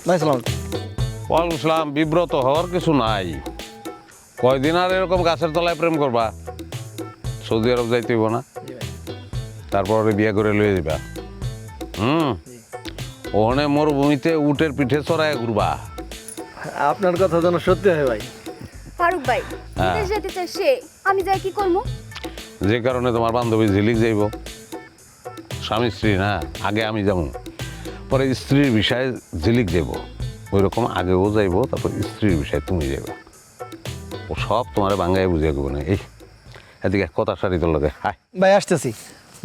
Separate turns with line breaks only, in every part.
ভাই সালাম।
ওয়ালাইকুম আসসালাম। বিব্রত হওয়ার কিছু নাই। কয়দিন আর এরকম গাছের তলায় প্রেম করবা? সৌদি আরব যাইতে হইব না? তারপরে বিয়ে করে লয়ে যাবা। ওখানে মরুভূমিতে উটের পিঠে চড়ায় ঘুরবা।
আপনার কথা যেন সত্যি হয় ভাই।
ফারুক ভাই বিদেশ যেতে চাই সে, আমি যাই কি করবো?
যে কারণে তোমার বান্ধবী ঝিলিক যাইব। স্বামী স্ত্রী না, আগে আমি যাবো, পরে স্ত্রীর বিষয়ে ঝিলিক যাইব। ওই রকম আগেও যাইব, তারপর স্ত্রীর বিষয়ে তুমি যাইবা। ও সব তোমার বাঙ্গায় বুঝিয়ে দেবো না। এই এদিকে কথা সারি তোর লগে। হাই
ভাই আসতেছি।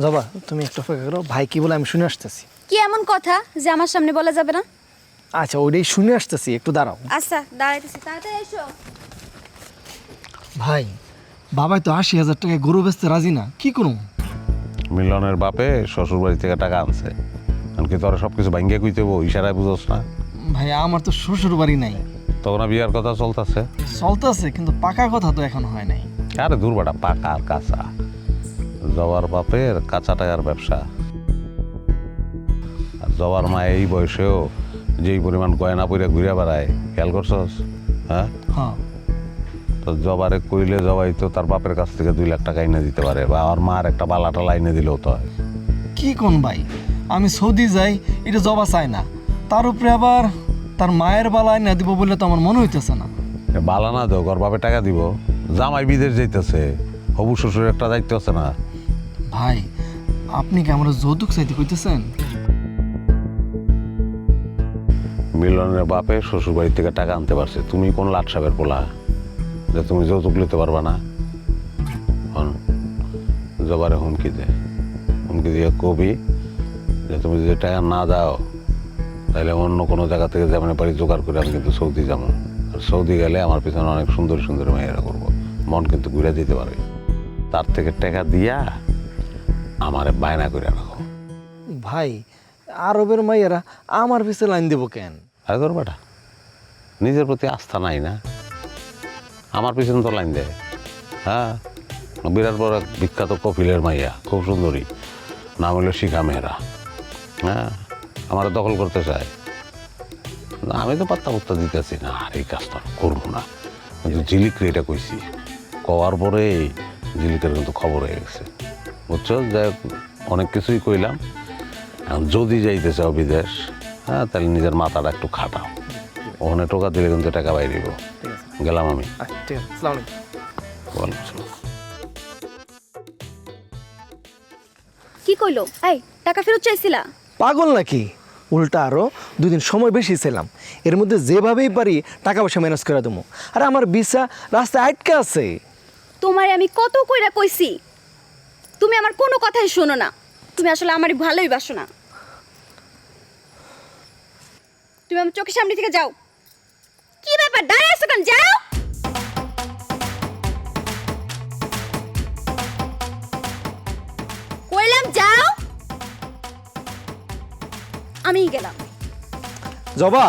জবা তুমি একটু অপেক্ষা করো, ভাই কি বলে আমি শুনে আসতেছি।
কি এমন কথা যে আমার সামনে বলা যাবে না?
আচ্ছা ওইটাই শুনে আসতেছি, একটু দাঁড়াও।
আচ্ছা দাঁড়াইতেছি, তাড়াতাড়ি এসো।
ভাই বাবাই তো 80,000 টাকায় গরু বেচতে রাজি না, কি করুম?
মিলনের বাপে শ্বশুর বাড়ি থেকে টাকা আনছে, এমনকি তোরা সব কিছু ভাঙ্গিয়ে কুইতে ইশারায় বুঝোস না?
ভাই আমার তো শ্বশুর বাড়ি নাই।
তখন বিয়ার কথা চলতেছে।
চলতেছে কিন্তু পাকা কথা তো এখন হয় নাই।
আরে দূর বাটা, পাকা আর কাঁচা। জবার বাপের কাঁচা টাকার ব্যবসা। আর জবার মা এই বয়সেও যেই পরিমাণ গয়না পরে ঘুরে বেড়ায়, খেয়াল করছস? হ্যাঁ,
হ্যাঁ
তো জবারে কইলে জবাই তো তার বাপের কাছ থেকে 2 লাখ টাকা এনে দিতে পারে, বা আমার মার একটা বালা টালা এনে দিলেও তো হয়।
কি কোন ভাই, আমি সৌদি যাই এটা জবা চাই না, তার উপরে আবার তার মায়ের বালায় না দিব বলে তো আমার মনে হইতেছে না।
বালা না দেও, ওর বাপে টাকা দিব। জামাই বিদেশ যাইতেছে, হবু শ্বশুর একটা দায়িত্ব আছে না?
ভাই আপনি কি আমরা যৌতুক চাইতে কইতেছেন?
মিলনের বাপে শ্বশুর বাড়ি থেকে টাকা আনতে পারছে, তুমি কোন লাট সাহেবের পোলা যে তুমি যৌতুক নিতে পারবা না? জবারে হুমকি দিয়ে কবি যে তুমি যদি টাকা না দাও তাহলে অন্য কোনো জায়গা থেকে যেমন পারি জোগাড় করে আমি কিন্তু সৌদি যাবো। আর সৌদি গেলে আমার পিছনে অনেক সুন্দর সুন্দর মেয়েরা করবো, মন কিন্তু ঘুরে দিতে পারবে। তার থেকে টাকা দিয়া আমারে বায়না করে রাখো।
ভাই আরবের মাইয়ারা আমার পিছে লাইন দেবো কেন?
আরে তোর বেটা নিজের প্রতি আস্থা নাই না? আমার পিছনে তো লাইন দেয়। হ্যাঁ, বিরাট বড় এক বিখ্যাত কপিলের মাইয়া, খুব সুন্দরী, নাম হলো শিখা মেহরা। হ্যাঁ, আমার দখল করতে চায়। আমি তো পাত্তা পুত্তা দিতেছি না, আর এই কাজটা করবো না। কিন্তু ঝিলিকরে এটা কইছি, কওয়ার পরে ঝিলিকের কিন্তু খবর হয়ে গেছে, বুঝছো? যাই হোক, অনেক কিছুই কইলাম। এখন যদি যাইতে চাও বিদেশ, হ্যাঁ, তাহলে নিজের মাথাটা একটু খাটাও। ওখানে টোকা দিলে কিন্তু টাকা বাইরে দিব। গেলাম আমি।
ঠিক আছে, আসসালামু আলাইকুম।
ওয়ালাইকুম আসসালাম।
কি কইলো? এই টাকা ফেরত চাইছিলা?
পাগল নাকি? উল্টা আরো 2 দিন সময় বেশি ছিলাম, এর মধ্যে যেভাবেই পারি টাকা পয়সা ম্যানেজ করে দেবো। আর আমার ভিসা রাস্তায় আটকে আছে।
তোমারে আমি কত কইরা কইছি, তুমি আমার কোনো কথাই শোনো না। তুমি আসলে আমারই ভালোই বাসো না। তুমি আমার চোখের সামনে থেকে যাও। কি ব্যাপার, দাঁড়িয়ে আছো কেন? যাও। কইলাম যাও। আমিই গেলাম।
জবা